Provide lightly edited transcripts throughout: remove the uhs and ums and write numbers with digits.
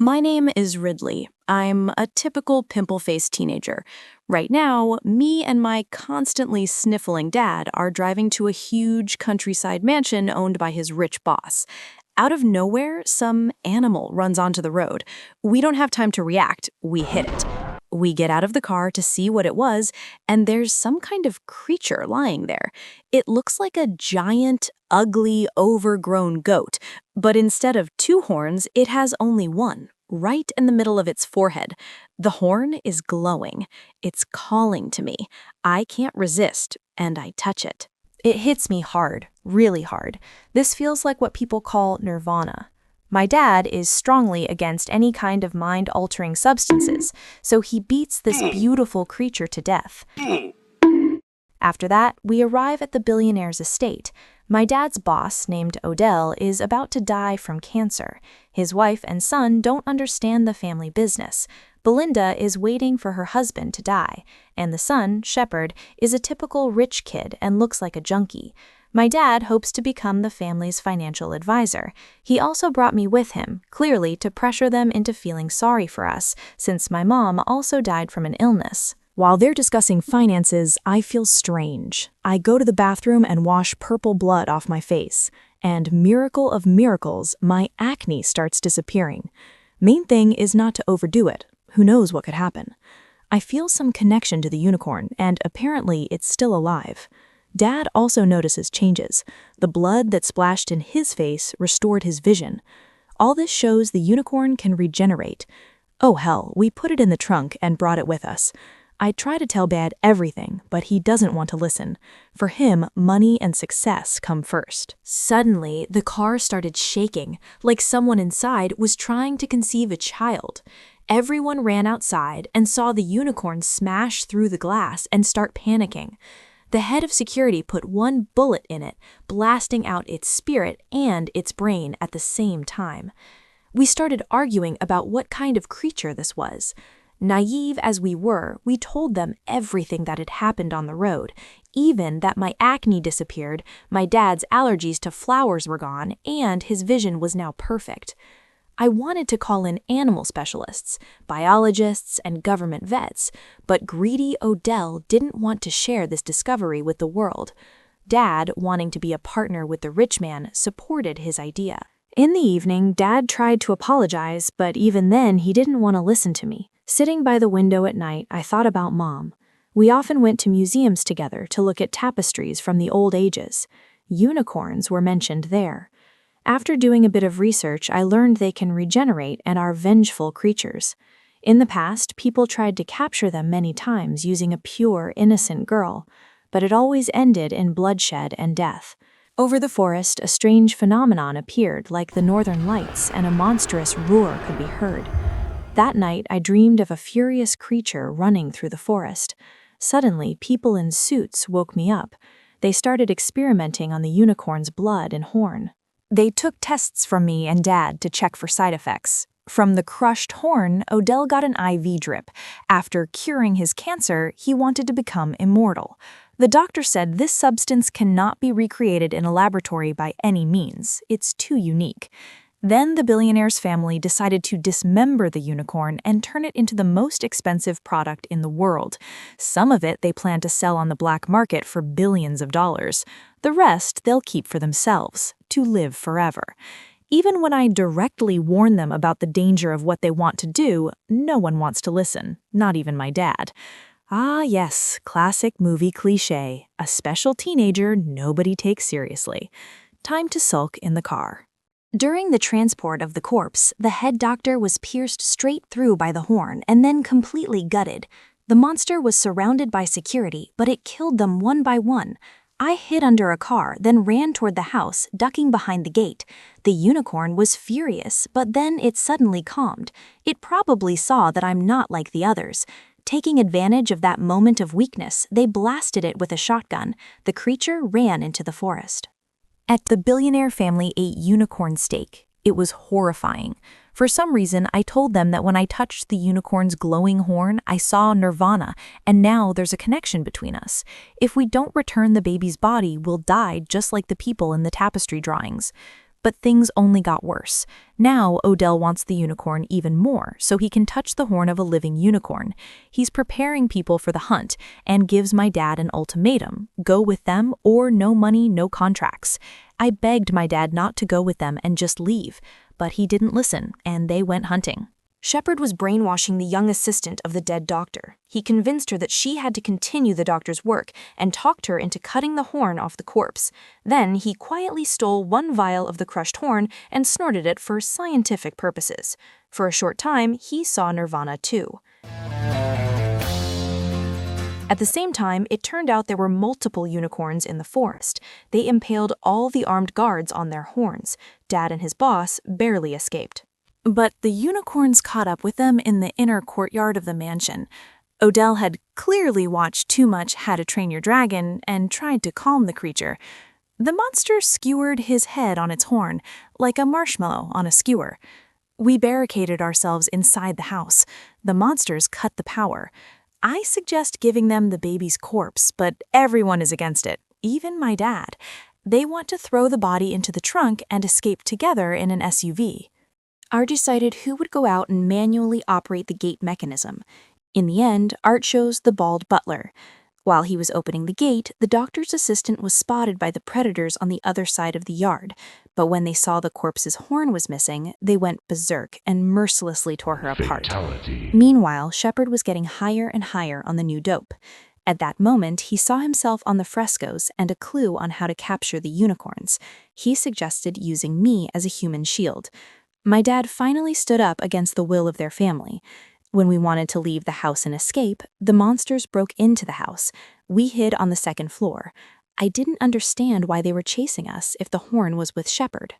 My name is Ridley. I'm a typical pimple-faced teenager. Right now, me and my constantly sniffling dad are driving to a huge countryside mansion owned by his rich boss. Out of nowhere, some animal runs onto the road. We don't have time to react. We hit it. We get out of the car to see what it was, and there's some kind of creature lying there. It looks like a giant, ugly, overgrown goat, but instead of two horns, it has only one, right in the middle of its forehead. The horn is glowing. It's calling to me. I can't resist, and I touch it. It hits me hard, really hard. This feels like what people call Nirvana. My dad is strongly against any kind of mind-altering substances, so he beats this beautiful creature to death. After that, we arrive at the billionaire's estate. My dad's boss, named Odell, is about to die from cancer. His wife and son don't understand the family business. Belinda is waiting for her husband to die, and the son, Shepard, is a typical rich kid and looks like a junkie. My dad hopes to become the family's financial advisor. He also brought me with him, clearly to pressure them into feeling sorry for us, since my mom also died from an illness. While they're discussing finances, I feel strange. I go to the bathroom and wash purple blood off my face. And miracle of miracles, my acne starts disappearing. Main thing is not to overdo it. Who knows what could happen? I feel some connection to the unicorn, and apparently it's still alive. Dad also notices changes. The blood that splashed in his face restored his vision. All this shows the unicorn can regenerate. Oh hell, we put it in the trunk and brought it with us. I try to tell Dad everything, but he doesn't want to listen. For him, money and success come first. Suddenly, the car started shaking, like someone inside was trying to conceive a child. Everyone ran outside and saw the unicorn smash through the glass and start panicking. The head of security put one bullet in it, blasting out its spirit and its brain at the same time. We started arguing about what kind of creature this was. Naive as we were, we told them everything that had happened on the road, even that my acne disappeared, my dad's allergies to flowers were gone, and his vision was now perfect. I wanted to call in animal specialists, biologists, and government vets, but greedy Odell didn't want to share this discovery with the world. Dad, wanting to be a partner with the rich man, supported his idea. In the evening, Dad tried to apologize, but even then he didn't want to listen to me. Sitting by the window at night, I thought about Mom. We often went to museums together to look at tapestries from the old ages. Unicorns were mentioned there. After doing a bit of research, I learned they can regenerate and are vengeful creatures. In the past, people tried to capture them many times using a pure, innocent girl, but it always ended in bloodshed and death. Over the forest, a strange phenomenon appeared, like the northern lights, and a monstrous roar could be heard. That night, I dreamed of a furious creature running through the forest. Suddenly, people in suits woke me up. They started experimenting on the unicorn's blood and horn. They took tests from me and Dad to check for side effects. From the crushed horn, Odell got an IV drip. After curing his cancer, he wanted to become immortal. The doctor said this substance cannot be recreated in a laboratory by any means. It's too unique. Then the billionaire's family decided to dismember the unicorn and turn it into the most expensive product in the world. Some of it they plan to sell on the black market for billions of dollars. The rest they'll keep for themselves, to live forever. Even when I directly warn them about the danger of what they want to do, no one wants to listen, not even my dad. Ah yes, classic movie cliché, a special teenager nobody takes seriously. Time to sulk in the car. During the transport of the corpse, the head doctor was pierced straight through by the horn and then completely gutted. The monster was surrounded by security, but it killed them one by one. I hid under a car, then ran toward the house, ducking behind the gate. The unicorn was furious, but then it suddenly calmed. It probably saw that I'm not like the others. Taking advantage of that moment of weakness, they blasted it with a shotgun. The creature ran into the forest. The billionaire family ate unicorn steak. It was horrifying. For some reason, I told them that when I touched the unicorn's glowing horn, I saw Nirvana, and now there's a connection between us. If we don't return the baby's body, we'll die just like the people in the tapestry drawings. But things only got worse. Now, Odell wants the unicorn even more, so he can touch the horn of a living unicorn. He's preparing people for the hunt and gives my dad an ultimatum: go with them or no money, no contracts. I begged my dad not to go with them and just leave, but he didn't listen, and they went hunting. Shepard was brainwashing the young assistant of the dead doctor. He convinced her that she had to continue the doctor's work and talked her into cutting the horn off the corpse. Then he quietly stole one vial of the crushed horn and snorted it for scientific purposes. For a short time, he saw Nirvana too. At the same time, it turned out there were multiple unicorns in the forest. They impaled all the armed guards on their horns. Dad and his boss barely escaped. But the unicorns caught up with them in the inner courtyard of the mansion. Odell had clearly watched too much How to Train Your Dragon and tried to calm the creature. The monster skewered his head on its horn, like a marshmallow on a skewer. We barricaded ourselves inside the house. The monsters cut the power. I suggest giving them the baby's corpse, but everyone is against it, even my dad. They want to throw the body into the trunk and escape together in an SUV. Art decided who would go out and manually operate the gate mechanism. In the end, Art chose the bald butler. While he was opening the gate, the doctor's assistant was spotted by the predators on the other side of the yard. But when they saw the corpse's horn was missing, they went berserk and mercilessly tore her apart. Meanwhile, Shepard was getting higher and higher on the new dope. At that moment, he saw himself on the frescoes and a clue on how to capture the unicorns. He suggested using me as a human shield. My dad finally stood up against the will of their family. When we wanted to leave the house and escape, the monsters broke into the house. We hid on the second floor. I didn't understand why they were chasing us if the horn was with Shepard.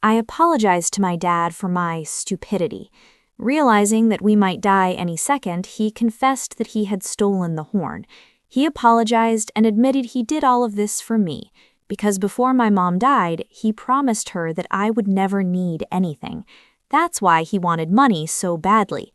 I apologized to my dad for my stupidity. Realizing that we might die any second, he confessed that he had stolen the horn. He apologized and admitted he did all of this for me, because before my mom died, he promised her that I would never need anything. That's why he wanted money so badly.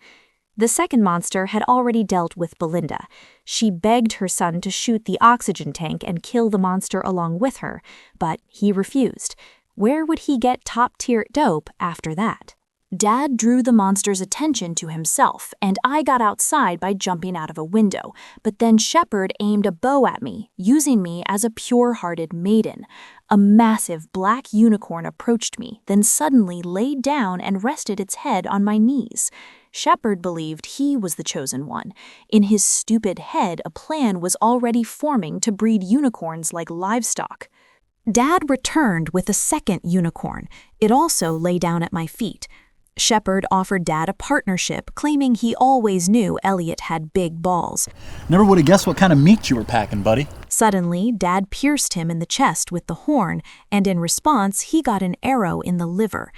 The second monster had already dealt with Belinda. She begged her son to shoot the oxygen tank and kill the monster along with her, but he refused. Where would he get top-tier dope after that? Dad drew the monster's attention to himself, and I got outside by jumping out of a window, but then Shepard aimed a bow at me, using me as a pure-hearted maiden. A massive black unicorn approached me, then suddenly laid down and rested its head on my knees. Shepard believed he was the chosen one. In his stupid head, a plan was already forming to breed unicorns like livestock. Dad returned with a second unicorn. It also lay down at my feet. Shepard offered Dad a partnership, claiming he always knew Elliot had big balls. Never would have guessed what kind of meat you were packing, buddy. Suddenly, Dad pierced him in the chest with the horn, and in response, he got an arrow in the liver.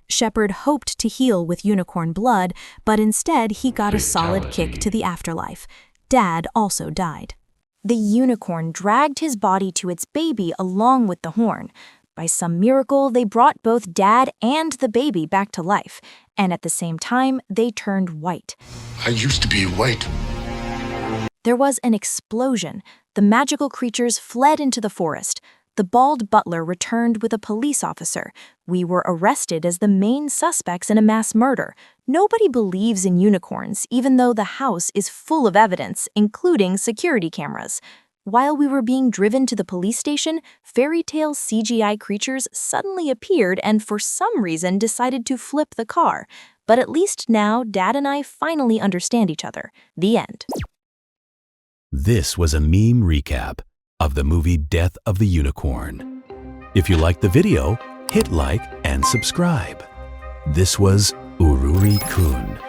Shepard hoped to heal with unicorn blood, but instead he got a solid kick to the afterlife. Dad also died. The unicorn dragged his body to its baby along with the horn. By some miracle, they brought both Dad and the baby back to life, and at the same time, they turned white. I used to be white. There was an explosion. The magical creatures fled into the forest. The bald butler returned with a police officer. We were arrested as the main suspects in a mass murder. Nobody believes in unicorns, even though the house is full of evidence, including security cameras. While we were being driven to the police station, fairy tale CGI creatures suddenly appeared and for some reason decided to flip the car. But at least now, Dad and I finally understand each other. The end. This was a meme recap of the movie Death of the Unicorn. If you liked the video, hit like and subscribe. This was Ururi Kun.